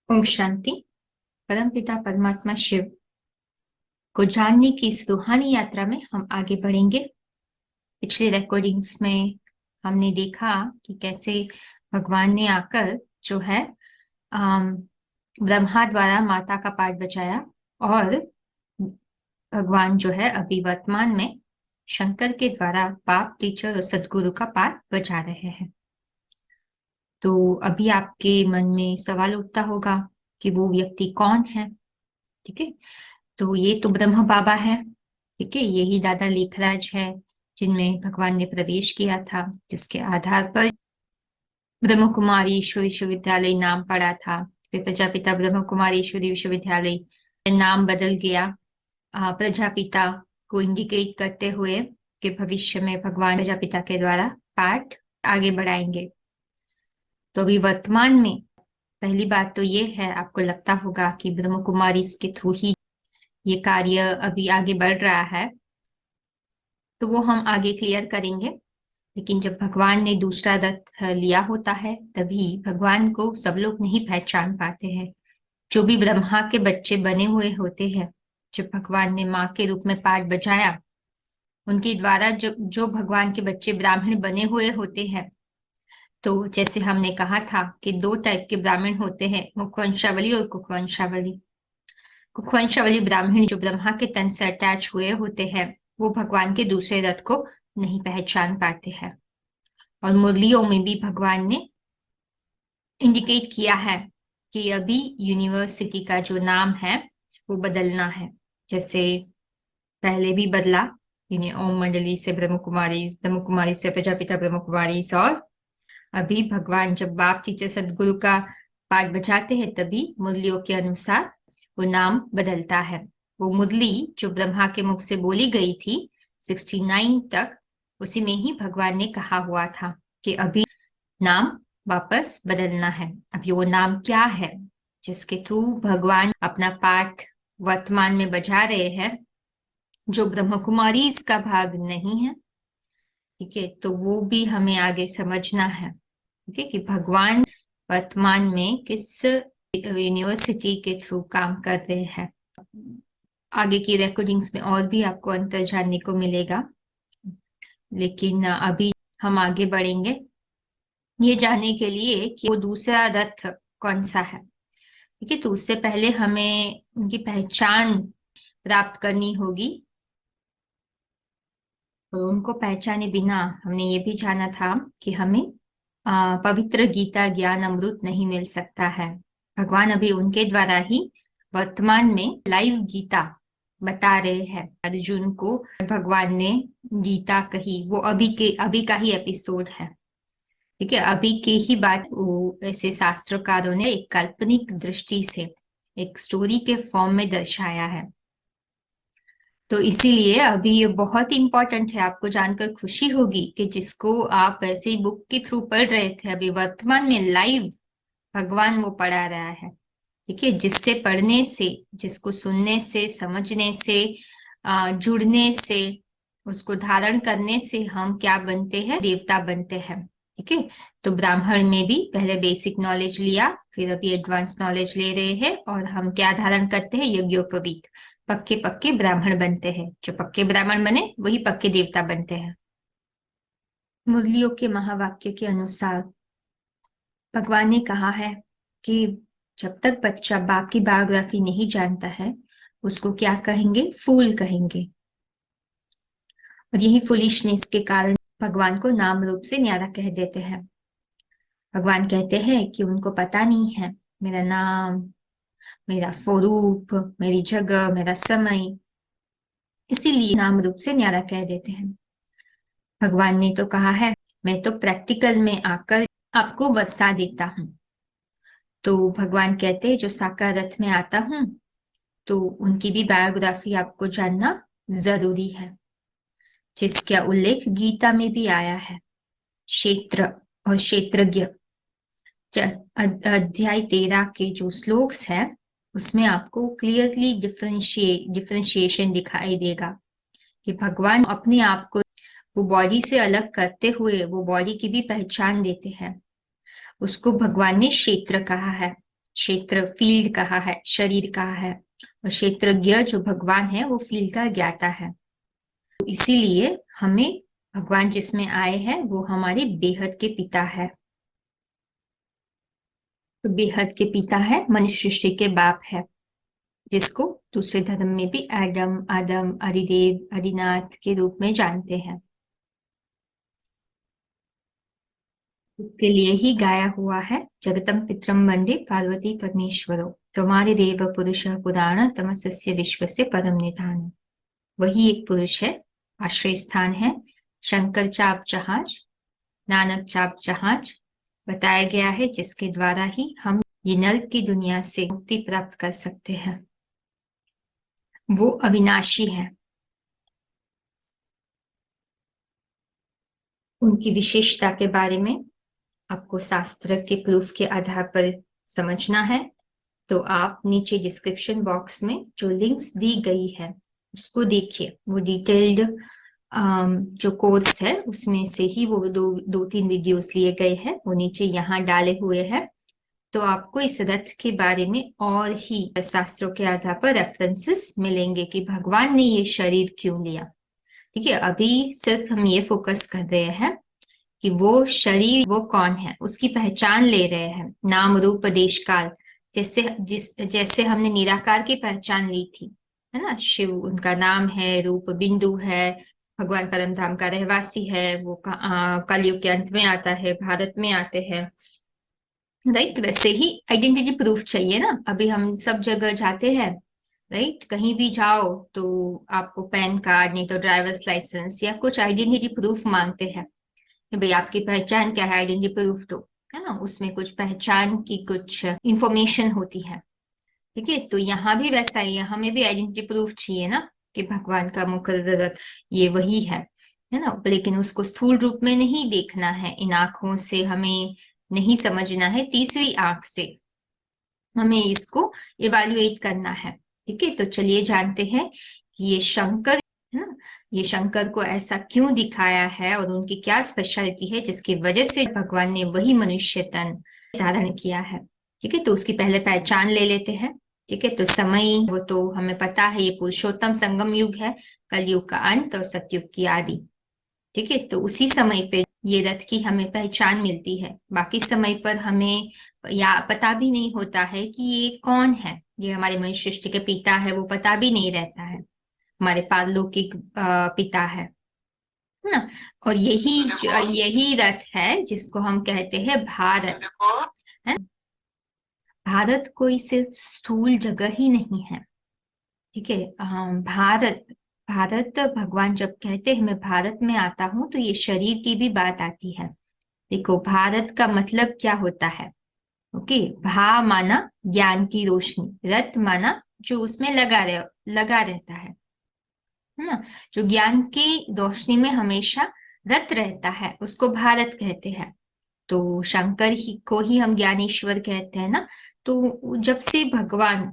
ओम शांति। परमपिता परमात्मा शिव को जानने की इस रूहानी यात्रा में हम आगे बढ़ेंगे। पिछले रिकॉर्डिंग्स में हमने देखा कि कैसे भगवान ने आकर जो है अम, ब्रह्मा द्वारा माता का पाठ बजाया और भगवान जो है अभी वर्तमान में शंकर के द्वारा बाप टीचर और सदगुरु का पाठ बजा रहे हैं। तो अभी आपके मन में सवाल उठता होगा कि वो व्यक्ति कौन है। ठीक है, तो ये तो ब्रह्म बाबा है। ठीक है, यही दादा लेखराज है जिनमें भगवान ने प्रवेश किया था, जिसके आधार पर ब्रह्म कुमारी ईश्वर विश्वविद्यालय नाम पड़ा था। फिर प्रजापिता ब्रह्म कुमारी ईश्वरी विश्वविद्यालय नाम बदल गया प्रजापिता को इंडिकेट करते हुए कि भविष्य में भगवान प्रजापिता के द्वारा पाठ आगे बढ़ाएंगे। तो अभी वर्तमान में पहली बात तो ये है, आपको लगता होगा कि ब्रह्म कुमारी इसके थ्रू ही ये कार्य अभी आगे बढ़ रहा है, तो वो हम आगे क्लियर करेंगे। लेकिन जब भगवान ने दूसरा रथ लिया होता है तभी भगवान को सब लोग नहीं पहचान पाते हैं। जो भी ब्रह्मा के बच्चे बने हुए होते हैं, जब भगवान ने माँ के रूप में पाठ बजाया, उनके द्वारा जो जो भगवान के बच्चे ब्राह्मण बने हुए होते हैं, तो जैसे हमने कहा था कि दो टाइप के ब्राह्मण होते हैं, मुखवंशावली और कुखवंशावली। कुखवंशावली ब्राह्मण जो ब्रह्मा के तन से अटैच हुए होते हैं, वो भगवान के दूसरे रथ को नहीं पहचान पाते हैं। और मुरलियों में भी भगवान ने इंडिकेट किया है कि अभी यूनिवर्सिटी का जो नाम है वो बदलना है। जैसे पहले भी बदला, यानी ओम मंडली से ब्रह्म कुमारी से प्रजापिता ब्रह्म कुमारी, और अभी भगवान जब बाप टीचर सदगुरु का पाठ बजाते हैं तभी मुरलियों के अनुसार वो नाम बदलता है। वो मुरली जो ब्रह्मा के मुख से बोली गई थी 69 तक, उसी में ही भगवान ने कहा हुआ था कि अभी नाम वापस बदलना है। अभी वो नाम क्या है जिसके थ्रू भगवान अपना पाठ वर्तमान में बजा रहे हैं, जो ब्रह्म कुमारी इसका भाग नहीं है। ठीक है, तो वो भी हमें आगे समझना है। ठीक है, कि भगवान वर्तमान में किस यूनिवर्सिटी के थ्रू काम कर रहे हैं। आगे की रिकॉर्डिंग्स में और भी आपको अंतर जानने को मिलेगा, लेकिन अभी हम आगे बढ़ेंगे ये जानने के लिए कि वो दूसरा रथ कौन सा है। ठीक है, तो उससे पहले हमें उनकी पहचान प्राप्त करनी होगी। और उनको पहचाने बिना हमने ये भी जाना था कि हमें पवित्र गीता ज्ञान अमृत नहीं मिल सकता है। भगवान अभी उनके द्वारा ही वर्तमान में लाइव गीता बता रहे हैं अर्जुन को। भगवान ने गीता कही, वो अभी का ही एपिसोड है। ठीक है, अभी की ही बात वो ऐसे शास्त्रकारों ने एक काल्पनिक दृष्टि से एक स्टोरी के फॉर्म में दर्शाया है। तो इसीलिए अभी ये बहुत इंपॉर्टेंट है। आपको जानकर खुशी होगी कि जिसको आप ऐसे ही बुक के थ्रू पढ़ रहे थे, अभी वर्तमान में लाइव भगवान वो पढ़ा रहा है। ठीक है, जिससे पढ़ने से, जिसको सुनने से, समझने से, जुड़ने से, उसको धारण करने से हम क्या बनते हैं, देवता बनते हैं। ठीक है, तो ब्राह्मण में भी पहले बेसिक नॉलेज लिया, फिर अभी एडवांस नॉलेज ले रहे हैं, और हम क्या धारण करते हैं, यज्ञोपवीत, पक्के पक्के ब्राह्मण बनते हैं। जो पक्के ब्राह्मण बने वही पक्के देवता बनते हैं। मुरलियों के महावाक्य के अनुसार भगवान ने कहा है कि जब तक बच्चा बाप की बायोग्राफी नहीं जानता है, उसको क्या कहेंगे, फूल कहेंगे। और यही फुलिशनेस के कारण भगवान को नाम रूप से न्यारा कह देते हैं। भगवान कहते हैं कि उनको पता नहीं है मेरा नाम, मेरा स्वरूप, मेरी जगह, मेरा समय, इसीलिए नाम रूप से न्यारा कह देते हैं। भगवान ने तो कहा है मैं तो प्रैक्टिकल में आकर आपको वर्षा देता हूँ। तो भगवान कहते हैं जो साकार रथ में आता हूँ, तो उनकी भी बायोग्राफी आपको जानना जरूरी है, जिसका उल्लेख गीता में भी आया है। क्षेत्र और क्षेत्रज्ञ अध्याय 13 के जो श्लोक्स है, उसमें आपको क्लियरली डिफरेंशिएशन दिखाई देगा कि भगवान अपने आप को वो बॉडी से अलग करते हुए वो बॉडी की भी पहचान देते हैं। उसको भगवान ने क्षेत्र कहा है। क्षेत्र फील्ड कहा है, शरीर कहा है, और क्षेत्रज्ञ जो भगवान है वो फील्ड का ज्ञाता है। तो इसीलिए हमें भगवान जिसमें आए हैं वो हमारे बेहद के पिता है। तो बेहद के पिता है, मनुष्य सृष्टि के बाप है, जिसको दूसरे धर्म में भी एडम, आदम, आदिदेव, आदिनाथ के रूप में जानते हैं। इसके लिए ही गाया हुआ है, जगतम पितरम वंदे पार्वती परमेश्वरो, तुम्हारे देव पुरुष पुराण तमसस्य विश्व से परम निधान। वही एक पुरुष है, आश्रय स्थान है, शंकर चाप जहाज, नानक चाप जहाज बताया गया है, जिसके द्वारा ही हम ये नर्क की दुनिया से मुक्ति प्राप्त कर सकते हैं। वो अविनाशी है। उनकी विशेषता के बारे में आपको शास्त्र के प्रूफ के आधार पर समझना है, तो आप नीचे डिस्क्रिप्शन बॉक्स में जो लिंक्स दी गई है उसको देखिए। वो डिटेल्ड जो कोर्स है उसमें से ही वो दो तीन वीडियोस लिए गए हैं, वो नीचे यहाँ डाले हुए हैं। तो आपको इस रथ के बारे में और ही शास्त्रों के आधार पर रेफरेंसेस मिलेंगे कि भगवान ने ये शरीर क्यों लिया। ठीक है, अभी सिर्फ हम ये फोकस कर रहे हैं कि वो शरीर वो कौन है, उसकी पहचान ले रहे हैं, नाम रूप देश काल, जैसे हमने निराकार की पहचान ली थी, है ना। शिव उनका नाम है, रूप बिंदु है, भगवान परम धाम का रहवासी है, वो कलयुग के अंत में आता है, भारत में आते हैं, राइट। वैसे ही आइडेंटिटी प्रूफ चाहिए ना, अभी हम सब जगह जाते हैं, राइट, कहीं भी जाओ तो आपको पैन कार्ड नहीं तो ड्राइवर्स लाइसेंस या कुछ आइडेंटिटी प्रूफ मांगते हैं कि भाई आपकी पहचान क्या है, आइडेंटिटी प्रूफ दो, है ना। उसमें कुछ पहचान की कुछ इंफॉर्मेशन होती है। ठीक है, तो यहाँ भी वैसा ही है, हमें भी आइडेंटिटी प्रूफ चाहिए ना कि भगवान का मुकर्रर ये वही है ना। लेकिन उसको स्थूल रूप में नहीं देखना है, इन आंखों से हमें नहीं समझना है, तीसरी आंख से हमें इसको इवेल्युएट करना है। ठीक है, तो चलिए जानते हैं कि ये शंकर है ना, ये शंकर को ऐसा क्यों दिखाया है और उनकी क्या स्पेशलिटी है जिसकी वजह से भगवान ने वही मनुष्य तन धारण किया है। ठीक है, तो उसकी पहले पहचान ले लेते हैं। ठीक है, तो समय वो तो हमें पता है, ये पुरुषोत्तम संगम युग है, कलयुग का अंत और सतयुग की आदि। ठीक है, तो उसी समय पे ये रथ की हमें पहचान मिलती है, बाकी समय पर हमें या पता भी नहीं होता है कि ये कौन है, ये हमारे मनुष्य सृष्टि के पिता है, वो पता भी नहीं रहता है, हमारे पारलौकिक पिता है ना। और यही रथ है जिसको हम कहते हैं भारत, है। भारत कोई सिर्फ स्थूल जगह ही नहीं है। ठीक है, भारत भारत भगवान जब कहते हैं मैं भारत में आता हूं तो ये शरीर की भी बात आती है। देखो, भारत का मतलब क्या होता है। ओके, भा माना ज्ञान की रोशनी, रत माना जो उसमें लगा रहता है ना, जो ज्ञान की रोशनी में हमेशा रत रहता है, उसको भारत कहते हैं। तो शंकर ही को ही हम ज्ञानेश्वर कहते हैं ना। तो जब से भगवान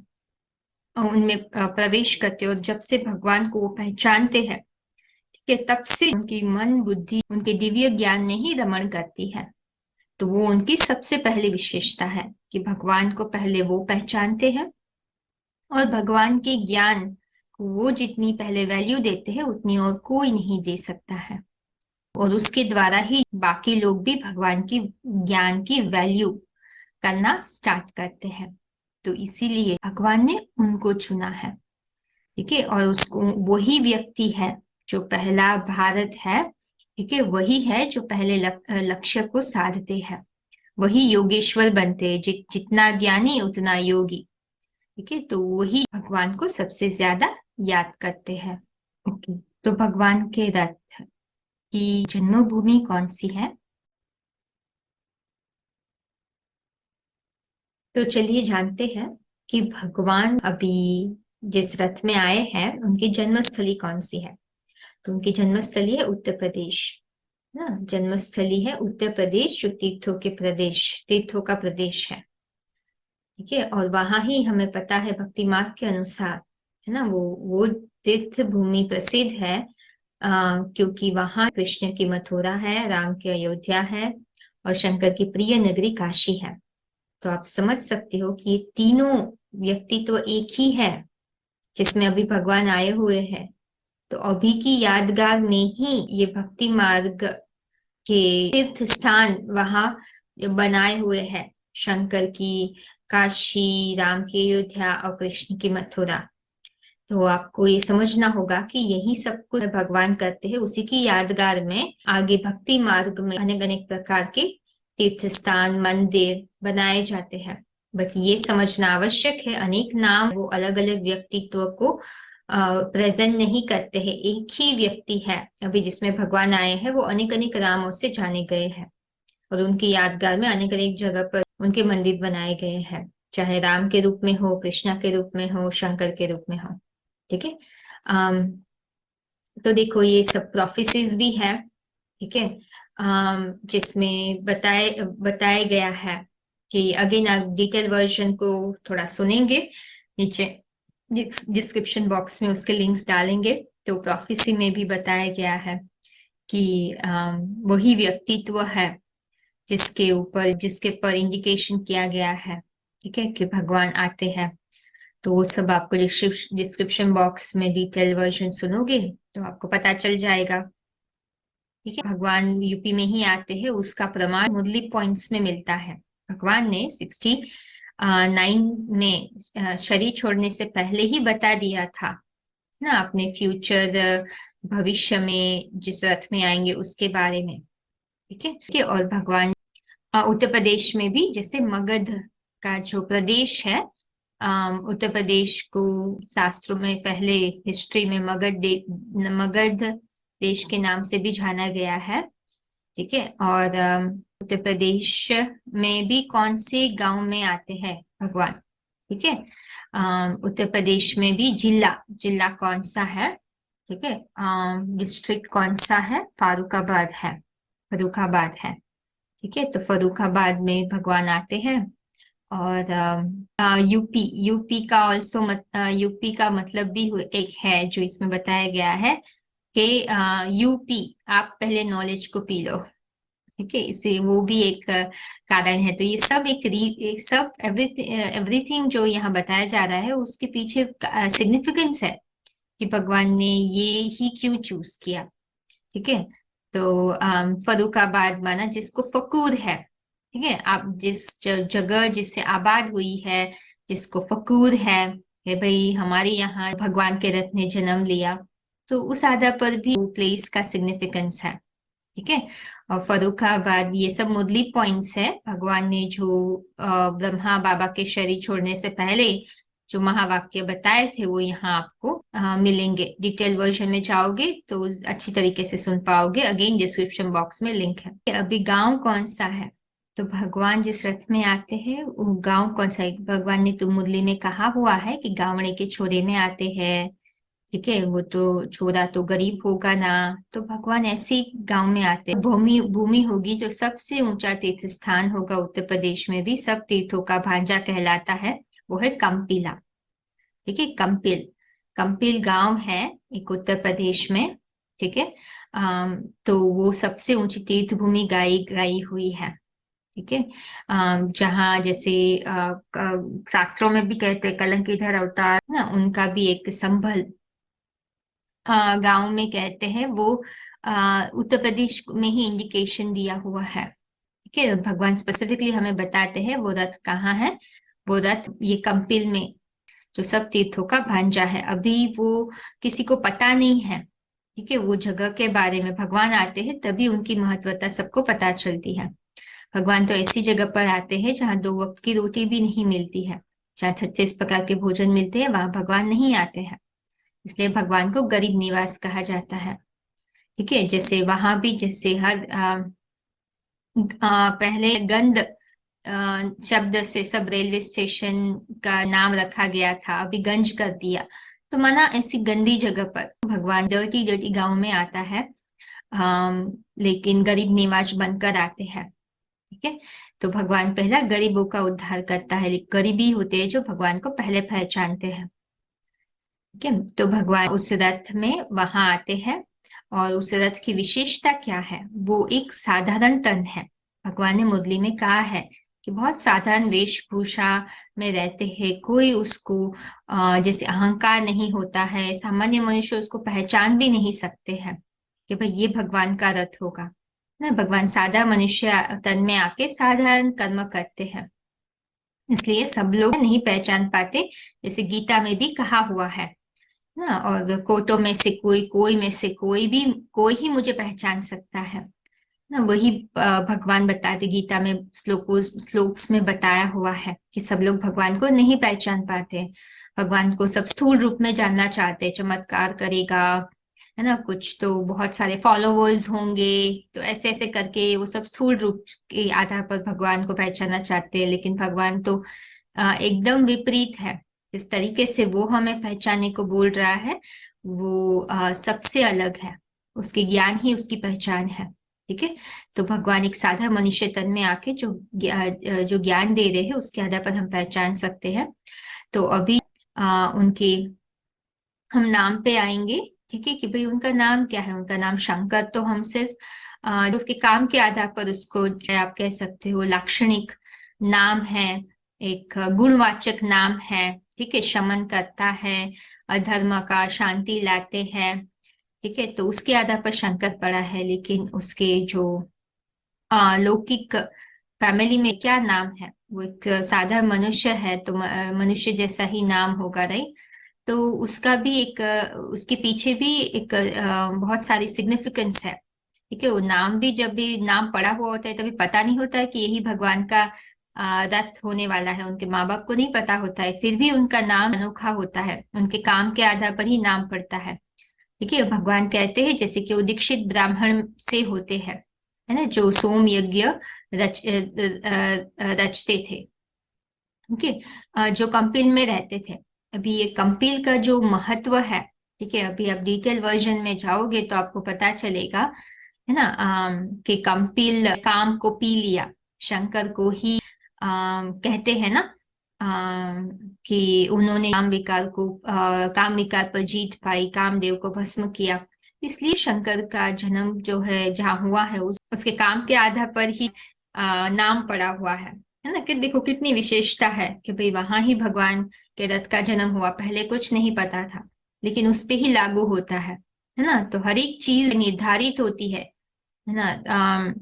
उनमें प्रवेश करते और जब से भगवान को वो पहचानते हैं, ठीक है, तब से उनकी मन बुद्धि उनके दिव्य ज्ञान में ही रमण करती है। तो वो उनकी सबसे पहली विशेषता है कि भगवान को पहले वो पहचानते हैं, और भगवान के ज्ञान को वो जितनी पहले वैल्यू देते हैं उतनी और कोई नहीं दे सकता है, और उसके द्वारा ही बाकी लोग भी भगवान की ज्ञान की वैल्यू करना स्टार्ट करते हैं। तो इसीलिए भगवान ने उनको चुना है। ठीक है, और उसको वही व्यक्ति है जो पहला भारत है। ठीक है, वही है जो पहले लक्ष्य को साधते हैं, वही योगेश्वर बनते हैं, जितना ज्ञानी उतना योगी। ठीक है, तो वही भगवान को सबसे ज्यादा याद करते हैं। ओके, तो भगवान के रथ की जन्मभूमि कौन सी है। तो चलिए जानते हैं कि भगवान अभी जिस रथ में आए हैं उनकी जन्मस्थली कौन सी है। तो उनकी जन्मस्थली है उत्तर प्रदेश ना, जन्मस्थली है उत्तर प्रदेश, जो तीर्थों का प्रदेश है। ठीक है, और वहां ही हमें पता है भक्ति मार्ग के अनुसार, है ना, वो तीर्थ भूमि प्रसिद्ध है, क्योंकि वहां कृष्ण की मथुरा है, राम की अयोध्या है, और शंकर की प्रिय नगरी काशी है। तो आप समझ सकते हो कि ये तीनों व्यक्तित्व एक ही है जिसमें अभी भगवान आए हुए हैं। तो अभी की यादगार में ही ये भक्ति मार्ग के तीर्थ स्थान वहां बनाए हुए हैं, शंकर की काशी, राम की अयोध्या और कृष्ण की मथुरा। तो आपको ये समझना होगा कि यही सब कुछ भगवान करते हैं, उसी की यादगार में आगे भक्ति मार्ग में अनेक अनेक प्रकार के तीर्थ स्थान, मंदिर बनाए जाते हैं। बट ये समझना आवश्यक है, अनेक नाम वो अलग अलग व्यक्तित्व को प्रेजेंट नहीं करते हैं। एक ही व्यक्ति है अभी जिसमें भगवान आए हैं, वो अनेक अनेक नामों से जाने गए हैं और उनकी यादगार में अनेक अनेक जगह पर उनके मंदिर बनाए गए हैं, चाहे राम के रूप में हो, कृष्णा के रूप में हो, शंकर के रूप में हो। ठीक है। तो देखो ये सब प्रोफेसीज भी है, ठीक है, जिसमें बताया गया है कि अगेन आप डिटेल वर्जन को थोड़ा सुनेंगे, नीचे डिस्क्रिप्शन बॉक्स में उसके लिंक्स डालेंगे। तो प्रोफेसी में भी बताया गया है कि वही व्यक्तित्व है जिसके पर इंडिकेशन किया गया है, ठीक है, कि भगवान आते हैं। तो वो सब आपको डिस्क्रिप्शन बॉक्स में डिटेल वर्जन सुनोगे तो आपको पता चल जाएगा। ठीक है, भगवान यूपी में ही आते हैं, उसका प्रमाण मुरली पॉइंट्स में मिलता है। भगवान ने 69 में शरीर छोड़ने से पहले ही बता दिया था ना, अपने फ्यूचर भविष्य में जिस रथ में आएंगे उसके बारे में। ठीक है, और भगवान उत्तर प्रदेश में भी, जैसे मगध का जो प्रदेश है, उत्तर प्रदेश को शास्त्रों में पहले हिस्ट्री में मगध देश के नाम से भी जाना गया है। ठीक है, और उत्तर प्रदेश में भी कौन से गांव में आते हैं भगवान? ठीक है, उत्तर प्रदेश में भी जिला कौन सा है? ठीक है, डिस्ट्रिक्ट कौन सा है? फर्रुखाबाद है। ठीक है, तो फर्रुखाबाद में भगवान आते हैं। और यूपी का ऑल्सो यूपी का मतलब भी एक है जो इसमें बताया गया है कि यूपी, आप पहले नॉलेज को पी लो। ठीक है, इसे वो भी एक कारण है। तो ये सब एक सब एवरीथिंग जो यहाँ बताया जा रहा है उसके पीछे सिग्निफिकेंस है कि भगवान ने ये ही क्यों चूज किया। ठीक है, तो फर्रुखाबाद माना जिसको फकूर है। ठीक है, आप जिस जगह जिससे आबाद हुई है, जिसको फकूर है कि भाई हमारे यहाँ भगवान के रथ ने जन्म लिया, तो उस आधार पर भी प्लेस का सिग्निफिकेंस है। ठीक है, और फर्रुखाबाद ये सब मुरली पॉइंट्स है। भगवान ने जो ब्रह्मा बाबा के शरीर छोड़ने से पहले जो महावाक्य बताए थे वो यहाँ आपको मिलेंगे। डिटेल वर्जन में जाओगे तो अच्छी तरीके से सुन पाओगे। अगेन डिस्क्रिप्शन बॉक्स में लिंक है। अभी गांव कौन सा है? तो भगवान जिस रथ में आते हैं वो गांव कौन सा है? भगवान ने तो मुरली में कहा हुआ है कि गावड़े के छोरे में आते हैं। ठीक है, वो तो छोरा तो गरीब होगा ना, तो भगवान ऐसे ही गांव में आते हैं। भूमि भूमि होगी जो सबसे ऊंचा तीर्थ स्थान होगा उत्तर प्रदेश में भी, सब तीर्थों का भांजा कहलाता है, वो है कंपिला। ठीक है, कंपिल गांव है एक उत्तर प्रदेश में। ठीक है, तो वो सबसे ऊंची तीर्थ भूमि गाई हुई है। ठीक है, जहाँ जैसे शास्त्रों में भी कहते हैं कलंकीधर अवतार ना, उनका भी एक संभल गांव में कहते हैं, वो उत्तर प्रदेश में ही इंडिकेशन दिया हुआ है। ठीक है, भगवान स्पेसिफिकली हमें बताते हैं वो रथ कहाँ है। वो रथ ये कंपिल में जो सब तीर्थों का भांजा है। अभी वो किसी को पता नहीं है। ठीक है, वो जगह के बारे में भगवान आते हैं तभी उनकी महत्वता सबको पता चलती है। भगवान तो ऐसी जगह पर आते हैं जहाँ 2 वक्त की रोटी भी नहीं मिलती है, जहाँ 36 प्रकार के भोजन मिलते हैं, वहां भगवान नहीं आते हैं। इसलिए भगवान को गरीब निवास कहा जाता है। ठीक है, जैसे वहां भी जैसे हर पहले गंद शब्द से सब रेलवे स्टेशन का नाम रखा गया था, अभी गंज कर दिया। तो माना ऐसी गंदी जगह पर भगवान डर्टी डर्टी गांव में आता है, लेकिन गरीब निवास बनकर आते हैं। ठीक है, तो भगवान पहला गरीबों का उद्धार करता है। गरीबी होते हैं जो भगवान को पहले पहचानते हैं। ठीक है, तो भगवान उस रथ में वहां आते हैं और उस रथ की विशेषता क्या है? वो एक साधारण तन है। भगवान ने मुरली में कहा है कि बहुत साधारण वेशभूषा में रहते हैं, कोई उसको जैसे अहंकार नहीं होता है, सामान्य मनुष्य उसको पहचान भी नहीं सकते हैं कि भाई ये भगवान का रथ होगा ना। भगवान सादा मनुष्य तन में आके साधारण कर्म करते हैं, इसलिए सब लोग नहीं पहचान पाते, जैसे गीता में भी कहा हुआ है ना। और कोटों में से कोई, कोई में से कोई भी, कोई ही मुझे पहचान सकता है ना। वही भगवान बताते गीता में, श्लोक्स में बताया हुआ है कि सब लोग भगवान को नहीं पहचान पाते। भगवान को सब स्थूल रूप में जानना चाहते, चमत्कार करेगा है ना, कुछ तो बहुत सारे फॉलोवर्स होंगे, तो ऐसे ऐसे करके वो सब स्थूल रूप के आधार पर भगवान को पहचानना चाहते हैं। लेकिन भगवान तो एकदम विपरीत है। जिस तरीके से वो हमें पहचानने को बोल रहा है, वो सबसे अलग है। उसके ज्ञान ही उसकी पहचान है। ठीक है, तो भगवान एक साधा मनुष्य तन में आके जो ज्ञान दे रहे हैं, उसके आधार पर हम पहचान सकते हैं। तो अभी उनके हम नाम पे आएंगे। ठीक है, कि भाई उनका नाम क्या है। उनका नाम शंकर, तो हम सिर्फ उसके काम के आधार पर उसको जो आप कह सकते हो लाक्षणिक नाम है, एक गुणवाचक नाम है। ठीक है, शमन करता है अधर्म का, शांति लाते हैं। ठीक है, तो उसके आधार पर शंकर पड़ा है। लेकिन उसके जो लौकिक फैमिली में क्या नाम है, वो एक साधारण मनुष्य है, तो मनुष्य जैसा ही नाम होगा, राइट। तो उसका भी एक उसके पीछे भी एक बहुत सारी सिग्निफिकेंस है। ठीक है, वो नाम भी, जब भी नाम पड़ा हुआ होता है तभी पता नहीं होता है कि यही भगवान का रथ होने वाला है। उनके माँ बाप को नहीं पता होता है, फिर भी उनका नाम अनोखा होता है, उनके काम के आधार पर ही नाम पड़ता है। ठीक है, भगवान कहते हैं जैसे कि वो दीक्षित ब्राह्मण से होते हैं, है ना, जो सोम यज्ञ रचते थे। ठीक है, जो कंपिल में रहते थे। अभी ये कंपिल का जो महत्व है, ठीक है, अभी आप डिटेल वर्जन में जाओगे तो आपको पता चलेगा, है ना, कि कंपिल काम को पी लिया, शंकर को ही कहते हैं ना, कि उन्होंने काम विकार पर जीत पाई, कामदेव को भस्म किया। इसलिए शंकर का जन्म जो है जहाँ हुआ है, उसके काम के आधार पर ही नाम पड़ा हुआ है ना। कि देखो कितनी विशेषता है कि भाई वहां ही भगवान के रथ का जन्म हुआ, पहले कुछ नहीं पता था, लेकिन उस पे ही लागू होता है ना। तो हर एक चीज निर्धारित होती है ना।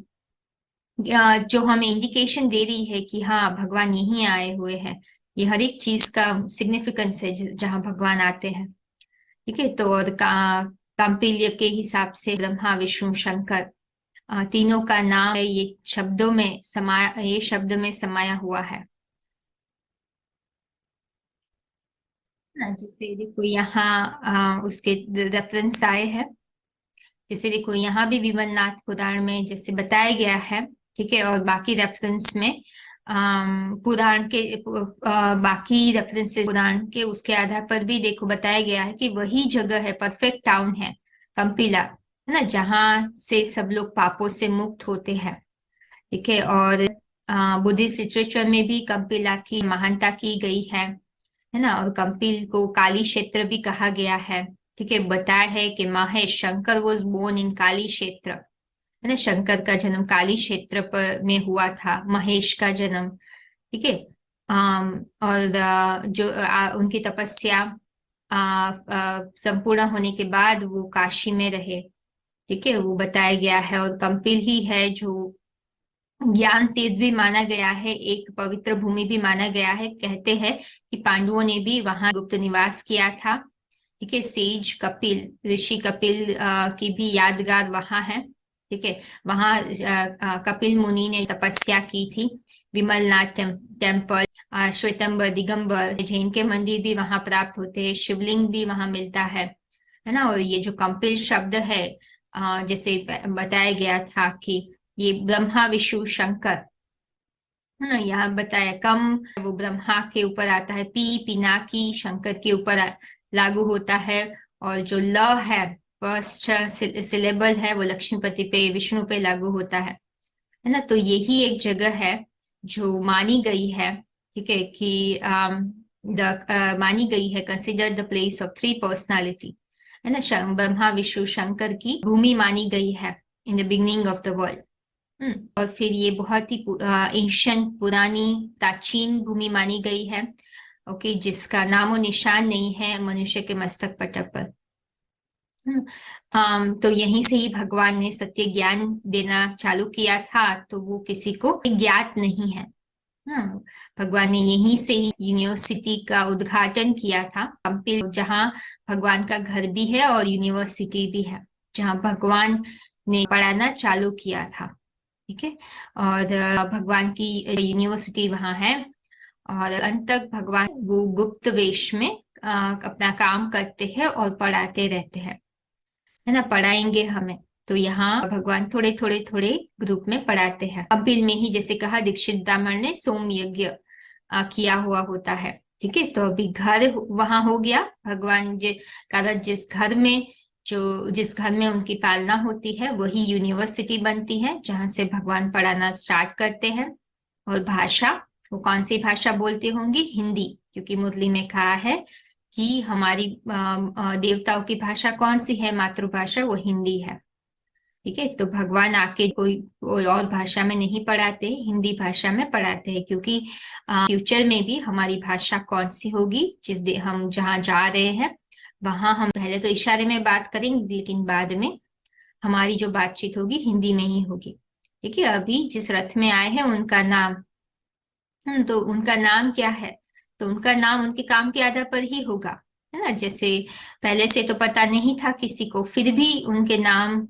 जो हमें इंडिकेशन दे रही है कि हाँ भगवान यहीं आए हुए हैं। ये हर एक चीज का सिग्निफिकेंस है जहाँ भगवान आते हैं। ठीक है, तो और काम्पिल्य के हिसाब से ब्रह्मा विष्णु शंकर तीनों का नाम है, ये शब्दों में समाया, ये शब्द में समाया हुआ है ना। जैसे देखो यहाँ उसके रेफरेंस आए हैं। जैसे देखो यहाँ भी विमलनाथ पुराण में जैसे बताया गया है। ठीक है, और बाकी रेफरेंस में पुराण के बाकी रेफरेंसेस पुराण के उसके आधार पर भी देखो बताया गया है कि वही जगह है, परफेक्ट टाउन है कंपिला, है ना, जहाँ से सब लोग पापों से मुक्त होते हैं। ठीक है, और बुद्धिस्ट लिटरेचर में भी कंपिला की महानता की गई है ना। और कंपिल को काली क्षेत्र भी कहा गया है। ठीक है, बताया है कि Mahesh Shankar was born in Kali Kshetra, है ना। शंकर का जन्म काली क्षेत्र पर में हुआ था, महेश का जन्म। ठीक है, और जो उनकी तपस्या संपूर्ण होने के बाद वो काशी में रहे। ठीक है, वो बताया गया है। और कंपिल ही है जो ज्ञान तीर्थ भी माना गया है, एक पवित्र भूमि भी माना गया है। कहते हैं कि पांडवों ने भी वहां गुप्त निवास किया था। ठीक है, सेज कपिल, ऋषि कपिल की भी यादगार वहां है। ठीक है, वहां कपिल मुनि ने तपस्या की थी। विमलनाथ टेम्पल, श्वेतंबर, दिगंबर, जैन के मंदिर भी वहां प्राप्त होते हैं, शिवलिंग भी वहां मिलता है ना। और ये जो कंपिल शब्द है, जैसे बताया गया था कि ये ब्रह्मा विष्णु शंकर, है ना, यहाँ बताया कम वो ब्रह्मा के ऊपर आता है, पी पिनाकी शंकर के ऊपर लागू होता है। और जो ल है, फर्स्ट सिलेबल है, वो लक्ष्मीपति पे, विष्णु पे लागू होता है ना। तो यही एक जगह है जो मानी गई है। ठीक है, कि मानी गई है, consider the place of three personality, है ना। ब्रह्मा विष्णु शंकर की भूमि मानी गई है in the beginning of the world. और फिर ये बहुत ही एंशंट पुरानी प्राचीन भूमि मानी गई है। ओके, जिसका नामो निशान नहीं है मनुष्य के मस्तक पटल पर। तो यहीं से ही भगवान ने सत्य ज्ञान देना चालू किया था, तो वो किसी को ज्ञात नहीं है। हाँ, भगवान ने यहीं से ही यूनिवर्सिटी का उद्घाटन किया था, जहाँ भगवान का घर भी है और यूनिवर्सिटी भी है, जहाँ भगवान ने पढ़ाना चालू किया था। ठीक है, और भगवान की यूनिवर्सिटी वहाँ है, और अंत तक भगवान वो गुप्त वेश में अपना काम करते हैं और पढ़ाते रहते हैं, है ना, पढ़ाएंगे हमें। तो यहाँ भगवान थोड़े थोड़े थोड़े ग्रुप में पढ़ाते हैं। कपिल में ही जैसे कहा दीक्षित ब्राह्मण ने सोम यज्ञ किया हुआ होता है। ठीक है, तो अभी घर वहां हो गया, भगवान का जिस घर में उनकी पालना होती है वही यूनिवर्सिटी बनती है, जहां से भगवान पढ़ाना स्टार्ट करते हैं। और भाषा, वो कौन सी भाषा बोलते होंगे? हिंदी, क्योंकि मुरली में कहा है कि हमारी देवताओं की भाषा कौन सी है, मातृभाषा वो हिंदी है। ठीक है, तो भगवान आके कोई और भाषा में नहीं पढ़ाते, हिंदी भाषा में पढ़ाते हैं, क्योंकि फ्यूचर में भी हमारी भाषा कौन सी होगी, हम जहाँ जा रहे हैं वहां हम पहले तो इशारे में बात करेंगे, लेकिन बाद में हमारी जो बातचीत होगी हिंदी में ही होगी। ठीक है, अभी जिस रथ में आए हैं उनका नाम, तो उनका नाम क्या है? तो उनका नाम उनके काम के आधार पर ही होगा, है ना। जैसे पहले से तो पता नहीं था किसी को, फिर भी उनके नाम,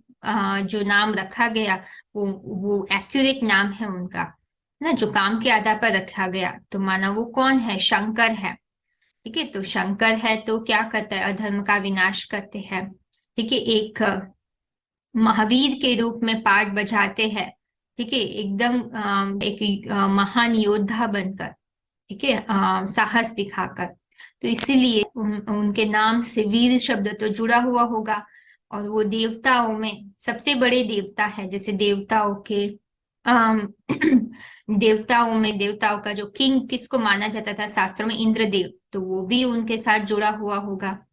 जो नाम रखा गया वो एक्यूरेट नाम है उनका, है ना, जो काम के आधार पर रखा गया। तो माना वो कौन है? शंकर है। ठीक है, तो शंकर है तो क्या करता है? अधर्म का विनाश करते हैं। ठीक है, एक महावीर के रूप में पाठ बजाते हैं। ठीक है, एकदम एक महान योद्धा बनकर, ठीक है, साहस दिखाकर। तो इसीलिए उनके नाम से वीर शब्द तो जुड़ा हुआ होगा। और वो देवताओं में सबसे बड़े देवता है, जैसे देवताओं के अम, देवताओं का जो किंग किसको माना जाता था शास्त्रों में? इंद्रदेव, तो वो भी उनके साथ जुड़ा हुआ होगा।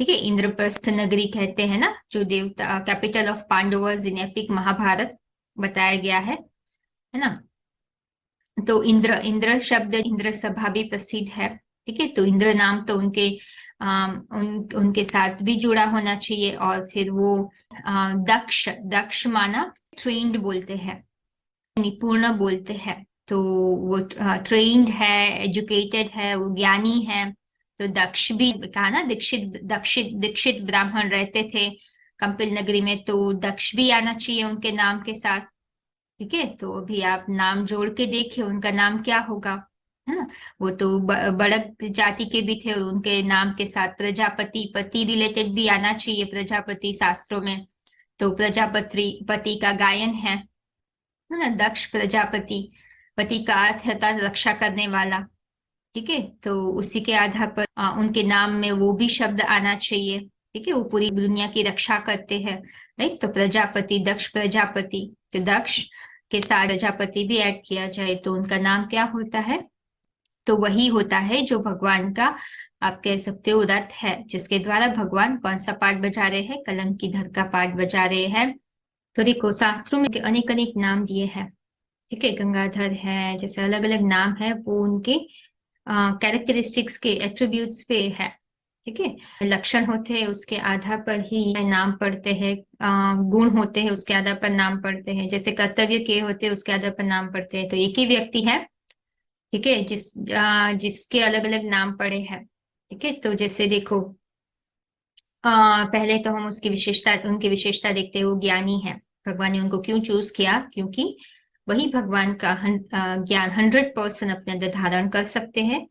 ठीक है, इंद्रप्रस्थ नगरी कहते हैं ना, जो देवता capital of Pandavas in epic Mahabharata बताया गया है ना। तो इंद्र शब्द, इंद्र सभा भी प्रसिद्ध है। ठीक है, तो इंद्र नाम तो उनके साथ भी जुड़ा होना चाहिए। और फिर वो दक्ष, दक्ष माना ट्रेन्ड बोलते हैं, निपुण बोलते हैं। तो वो ट्रेन्ड है, एजुकेटेड है, वो ज्ञानी है। तो दक्ष भी कहा ना, दीक्षित दीक्षित दीक्षित ब्राह्मण रहते थे कंपिल नगरी में, तो दक्ष भी आना चाहिए उनके नाम के साथ। ठीक है, तो अभी आप नाम जोड़ के देखिए उनका नाम क्या होगा, है ना। वो तो बड़क जाति के भी थे, उनके नाम के साथ प्रजापति, पति रिलेटेड भी आना चाहिए प्रजापति शास्त्रों में। तो प्रजापति पति का गायन है ना। दक्ष प्रजापति, पति का अर्थ होता है रक्षा करने वाला। ठीक है, तो उसी के आधार पर उनके नाम में वो भी शब्द आना चाहिए। ठीक है, वो पूरी दुनिया की रक्षा करते हैं, राइट। तो प्रजापति, दक्ष प्रजापति, तो दक्ष के साथ प्रजापति भी ऐड किया जाए तो उनका नाम क्या होता है? तो वही होता है जो भगवान का, आप कह सकते हो, रथ है, जिसके द्वारा भगवान कौन सा पाठ बजा रहे हैं? कलंकीधर का पाठ बजा रहे हैं। तो देखो शास्त्रों में अनेक अनेक नाम दिए हैं। ठीक है, गंगाधर है, जैसे अलग अलग नाम है, वो उनके कैरेक्टरिस्टिक्स के एट्रीब्यूट्स पे है। ठीक है, लक्षण होते हैं उसके आधार पर ही नाम पढ़ते हैं, गुण होते हैं उसके आधार पर नाम पढ़ते हैं, जैसे कर्तव्य के होते हैं उसके आधार पर नाम पढ़ते हैं। तो एक ही व्यक्ति है, ठीक है, जिसके अलग अलग नाम पड़े हैं। ठीक है, तो जैसे देखो पहले तो हम उनकी विशेषता देखते हैं। वो ज्ञानी है, भगवान ने उनको क्यों चूज किया? क्योंकि वही भगवान का ज्ञान 100% अपने अंदर धारण कर सकते हैं।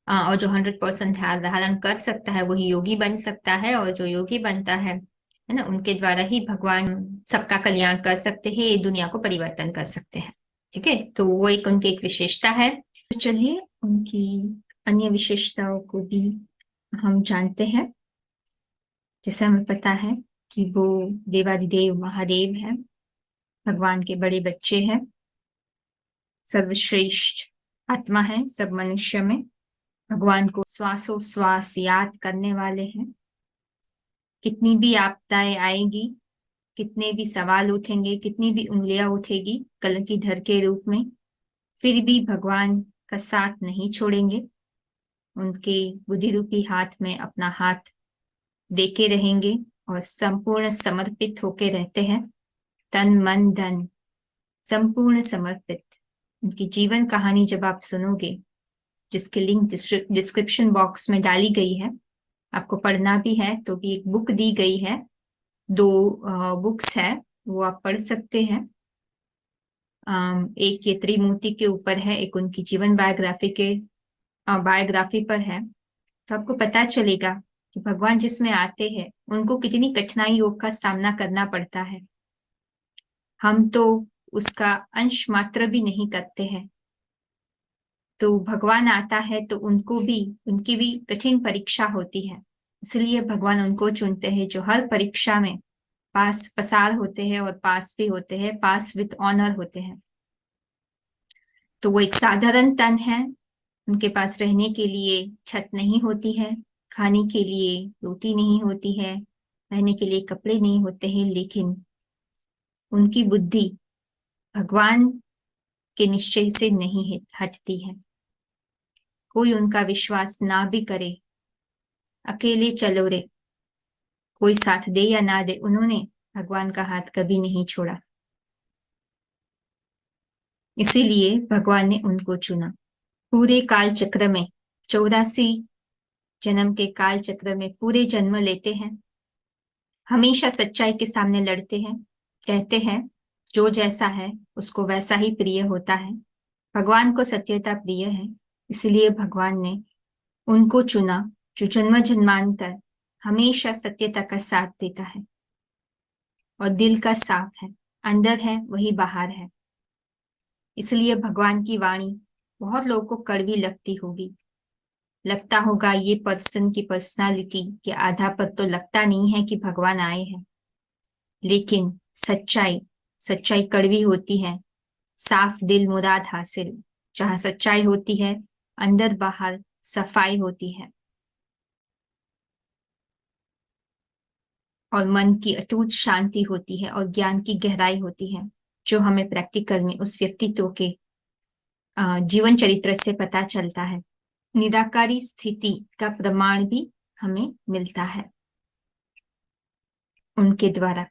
और जो 100% धारण कर सकता है वही योगी बन सकता है, और जो योगी बनता है ना, उनके द्वारा ही भगवान सबका कल्याण कर सकते हैं, ये दुनिया को परिवर्तन कर सकते हैं। ठीक है, तो वो उनकी एक विशेषता है। तो चलिए उनकी अन्य विशेषताओं को भी हम जानते हैं। जैसे हमें पता है कि वो देवादिदेव महादेव हैं, भगवान के बड़े बच्चे हैं, सर्वश्रेष्ठ आत्मा है सब मनुष्य में, भगवान को श्वासोश्वास याद करने वाले हैं। कितनी भी आपदाएं आएगी, कितने भी सवाल उठेंगे, कितनी भी उंगलियां उठेगी कलंकीधर के रूप में, फिर भी भगवान का साथ नहीं छोड़ेंगे। उनके बुद्धि रूपी हाथ में अपना हाथ देके रहेंगे और संपूर्ण समर्पित होके रहते हैं, तन मन धन संपूर्ण समर्पित। उनकी जीवन कहानी जब आप सुनोगे, जिसकी लिंक डिस्क्रिप्शन बॉक्स में डाली गई है, आपको पढ़ना भी है तो भी एक बुक दी गई है, 2 बुक्स है, वो आप पढ़ सकते हैं। एक ये त्रिमूर्ति के ऊपर है, एक उनकी जीवन बायोग्राफी पर है। तो आपको पता चलेगा कि भगवान जिसमें आते हैं उनको कितनी कठिनाइयों का सामना करना पड़ता है। हम तो उसका अंश मात्र भी नहीं करते हैं, तो भगवान आता है तो उनकी भी कठिन परीक्षा होती है। इसलिए भगवान उनको चुनते हैं जो हर परीक्षा में पसार होते हैं और पास भी होते हैं, पास विथ ऑनर होते हैं। तो वो एक साधारण तन है, उनके पास रहने के लिए छत नहीं होती है, खाने के लिए रोटी नहीं होती है, पहनने के लिए कपड़े नहीं होते हैं, लेकिन उनकी बुद्धि भगवान के निश्चय से नहीं हटती है। कोई उनका विश्वास ना भी करे, अकेले चलो रे, कोई साथ दे या ना दे, उन्होंने भगवान का हाथ कभी नहीं छोड़ा। इसीलिए भगवान ने उनको चुना। पूरे काल चक्र में 84 जन्म के काल चक्र में पूरे जन्म लेते हैं, हमेशा सच्चाई के सामने लड़ते हैं, कहते हैं जो जैसा है उसको वैसा ही प्रिय होता है। भगवान को सत्यता प्रिय है, इसलिए भगवान ने उनको चुना जो जन्म जन्मांतर हमेशा सत्यता का साथ देता है और दिल का साफ है, अंदर है वही बाहर है। इसलिए भगवान की वाणी बहुत लोगों को कड़वी लगती होगी, लगता होगा ये पर्सन की पर्सनालिटी के आधार पर तो लगता नहीं है कि भगवान आए हैं, लेकिन सच्चाई सच्चाई कड़वी होती है। साफ दिल मुराद हासिल, जहां सच्चाई होती है अंदर बाहर सफाई होती है और मन की अटूट शांति होती है और ज्ञान की गहराई होती है, जो हमें प्रैक्टिकल में उस व्यक्तित्व के जीवन चरित्र से पता चलता है। निराकारी स्थिति का प्रमाण भी हमें मिलता है उनके द्वारा,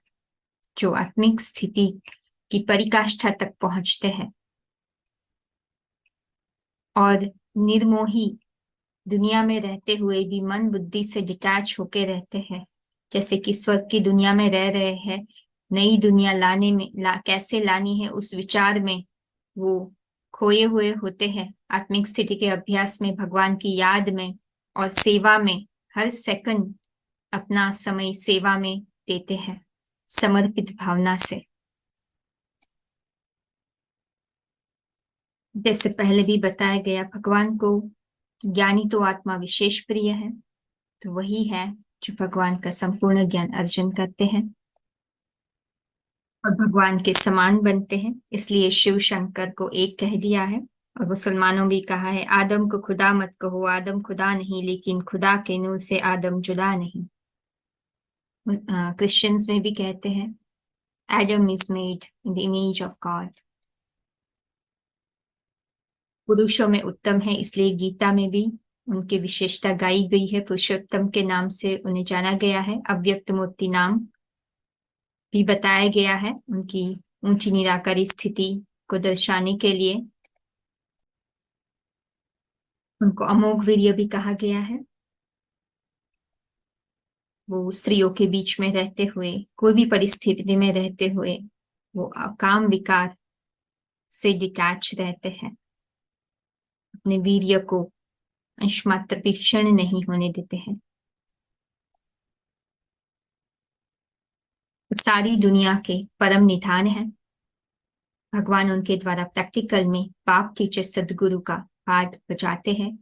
जो आत्मिक स्थिति की पराकाष्ठा तक पहुंचते हैं और निर्मोही दुनिया में रहते हुए भी मन बुद्धि से डिटैच होके रहते हैं, जैसे कि स्वर्ग की दुनिया में रह रहे हैं, नई दुनिया कैसे लानी है उस विचार में वो खोए हुए होते हैं। आत्मिक स्थिति के अभ्यास में, भगवान की याद में और सेवा में हर सेकंड अपना समय सेवा में देते हैं, समर्पित भावना से। जैसे पहले भी बताया गया, भगवान को ज्ञानी तो आत्मा विशेष प्रिय है, तो वही है जो भगवान का संपूर्ण ज्ञान अर्जन करते हैं और भगवान के समान बनते हैं। इसलिए शिव शंकर को एक कह दिया है, और मुसलमानों भी कहा है, आदम को खुदा मत कहो, आदम खुदा नहीं, लेकिन खुदा के नूर से आदम जुदा नहीं। क्रिश्चियंस में भी कहते हैं, Adam is made in the image of God. पुरुषों में उत्तम है, इसलिए गीता में भी उनकी विशेषता गाई गई है, पुरुषोत्तम के नाम से उन्हें जाना गया है। अव्यक्त मूर्ति नाम भी बताया गया है उनकी ऊंची निराकारी स्थिति को दर्शाने के लिए। उनको अमोघ वीर्य भी कहा गया है। वो स्त्रियों के बीच में रहते हुए, कोई भी परिस्थिति में रहते हुए, वो काम विकार से डिटैच रहते हैं, अपने वीर्य को अंश मात्र भी क्षीण नहीं होने देते हैं। वो सारी दुनिया के परम निधान है। भगवान उनके द्वारा प्रैक्टिकल में पाप टीचर सदगुरु का पाठ बजाते हैं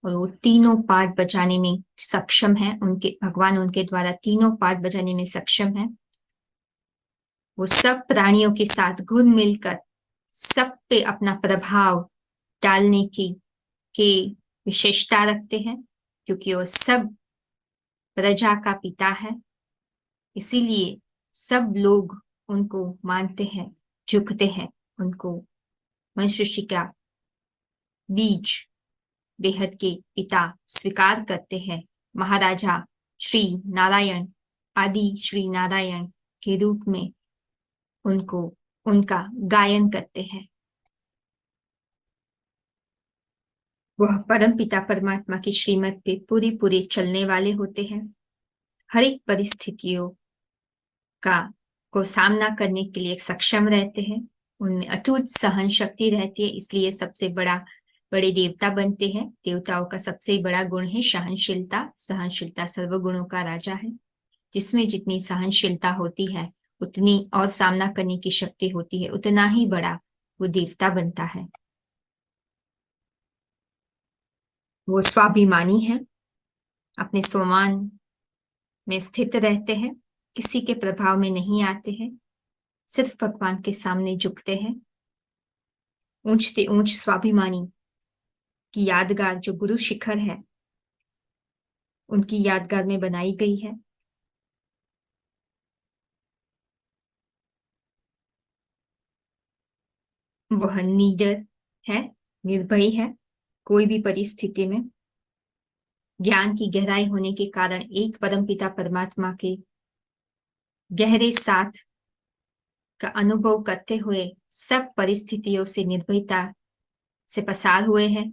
और वो तीनों पाठ बजाने में सक्षम है। भगवान उनके द्वारा तीनों पाठ बजाने में सक्षम है। वो सब प्राणियों के साथ घुल मिलकर सब पे अपना प्रभाव डालने की विशेषता रखते हैं, क्योंकि वो सब प्रजा का पिता है। इसीलिए सब लोग उनको मानते हैं, झुकते हैं, उनको मनुष्य सृष्टि का बीज, बेहद के पिता स्वीकार करते हैं। महाराजा श्री नारायण, आदि श्री नारायण के रूप में उनको उनका गायन करते हैं। वह परम पिता परमात्मा की श्रीमत पे पूरी पूरी चलने वाले होते हैं। हर एक परिस्थितियों को सामना करने के लिए सक्षम रहते हैं। उनमें अटूट सहन शक्ति रहती है, इसलिए सबसे बड़े देवता बनते हैं। देवताओं का सबसे बड़ा गुण है सहनशीलता। सहनशीलता सर्वगुणों का राजा है। जिसमें जितनी सहनशीलता होती है उतनी और सामना करने की शक्ति होती है, उतना ही बड़ा वो देवता बनता है। वो स्वाभिमानी है, अपने स्वमान में स्थित रहते हैं, किसी के प्रभाव में नहीं आते हैं, सिर्फ भगवान के सामने झुकते हैं। ऊंचते ऊंच स्वाभिमानी की यादगार जो गुरु शिखर है, उनकी यादगार में बनाई गई है। वह निडर है, निर्भय है। कोई भी परिस्थिति में ज्ञान की गहराई होने के कारण एक परमपिता परमात्मा के गहरे साथ का अनुभव करते हुए सब परिस्थितियों से निर्भयता से पसार हुए हैं।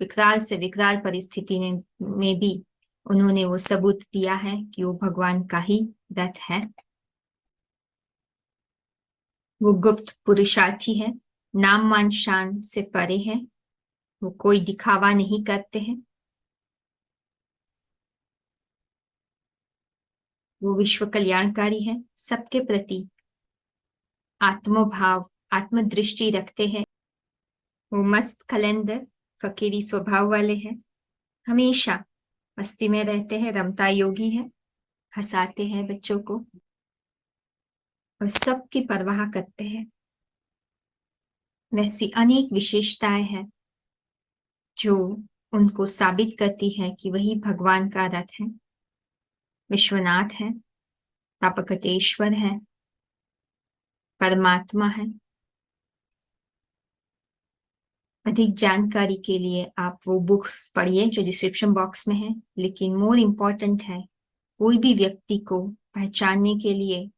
विकराल से विकराल परिस्थिति में भी उन्होंने वो सबूत दिया है कि वो भगवान का ही रथ है। वो गुप्त पुरुषार्थी है, नाम मान शान से परे है। वो कोई दिखावा नहीं करते हैं। वो विश्व कल्याणकारी है, सबके प्रति आत्मभाव, आत्मदृष्टि रखते हैं। वो मस्त कलंदर, फकीरी स्वभाव वाले हैं, हमेशा मस्ती में रहते हैं, रमता योगी है, हंसाते हैं बच्चों को और सबकी परवाह करते हैं। वैसी अनेक विशेषताएं हैं जो उनको साबित करती है कि वही भगवान का रथ है, विश्वनाथ है, पापकटेश्वर है, परमात्मा है। अधिक जानकारी के लिए आप वो बुक्स पढ़िए जो डिस्क्रिप्शन बॉक्स में है। लेकिन मोर इम्पोर्टेंट है, कोई भी व्यक्ति को पहचानने के लिए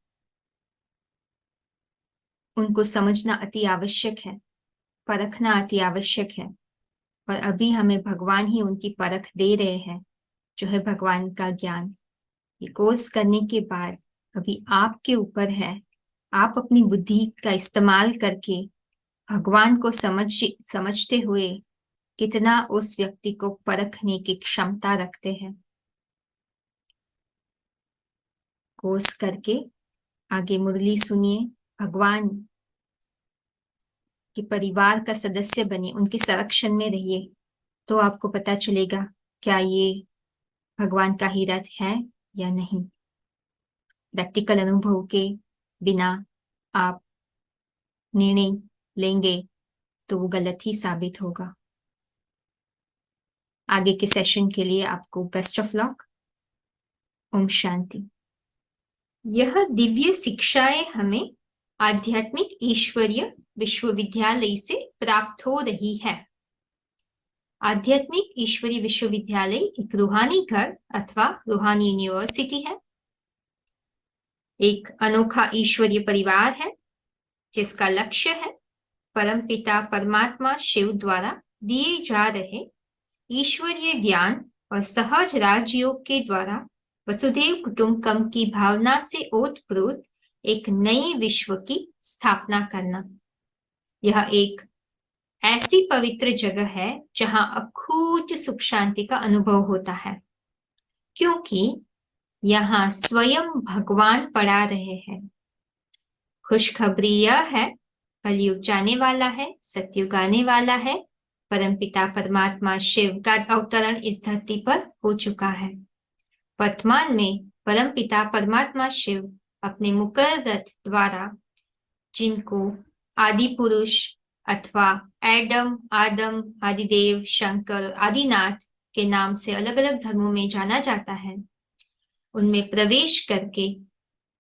उनको समझना अति आवश्यक है, परखना अति आवश्यक है। और अभी हमें भगवान ही उनकी परख दे रहे हैं, जो है भगवान का ज्ञान। ये कोर्स करने के बाद अभी आपके ऊपर है, आप अपनी बुद्धि का इस्तेमाल करके भगवान को समझते हुए कितना उस व्यक्ति को परखने की क्षमता रखते हैं। कोर्स करके आगे मुरली सुनिए, भगवान के परिवार का सदस्य बनिए, उनके संरक्षण में रहिए, तो आपको पता चलेगा क्या ये भगवान का ही रथ है या नहीं। प्रैक्टिकल अनुभव के बिना आप निर्णय लेंगे तो वो गलत ही साबित होगा। आगे के सेशन के लिए आपको best of luck. Om Shanti. यह दिव्य शिक्षाएं हमें आध्यात्मिक ईश्वरीय विश्वविद्यालय से प्राप्त हो रही है। आध्यात्मिक ईश्वरीय विश्वविद्यालय एक रूहानी घर अथवा रूहानी यूनिवर्सिटी है, एक अनोखा ईश्वरीय परिवार है जिसका लक्ष्य है परमपिता परमात्मा शिव द्वारा दिए जा रहे ईश्वरीय ज्ञान और सहज राजयोग के द्वारा वसुधैव कुटुंबकम की भावना से ओतप्रोत एक नए विश्व की स्थापना करना। यह एक ऐसी पवित्र जगह है जहां अखूट सुख शांति का अनुभव होता है, क्योंकि यहाँ स्वयं भगवान पढ़ा रहे हैं। खुशखबरी यह है, कलयुग जाने वाला है, सतयुग आने वाला है। परमपिता परमात्मा शिव का अवतरण इस धरती पर हो चुका है। वर्तमान में परमपिता परमात्मा शिव अपने मुकर रथ द्वारा, जिनको आदि पुरुष अथवा एडम, आदम, आदिदेव, शंकर, आदिनाथ के नाम से अलग अलग धर्मों में जाना जाता है, उनमें प्रवेश करके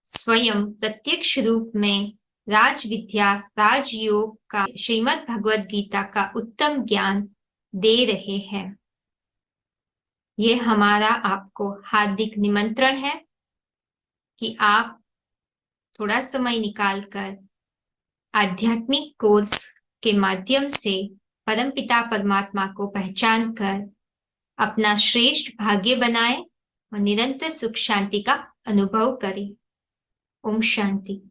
स्वयं प्रत्यक्ष रूप में राज विद्या राजयोग का श्रीमद् भगवद गीता का उत्तम ज्ञान दे रहे हैं। ये हमारा आपको हार्दिक निमंत्रण है कि आप थोड़ा समय निकालकर आध्यात्मिक कोर्स के माध्यम से परमपिता परमात्मा को पहचान कर अपना श्रेष्ठ भाग्य बनाएं और निरंतर सुख शांति का अनुभव करें। ओम शांति।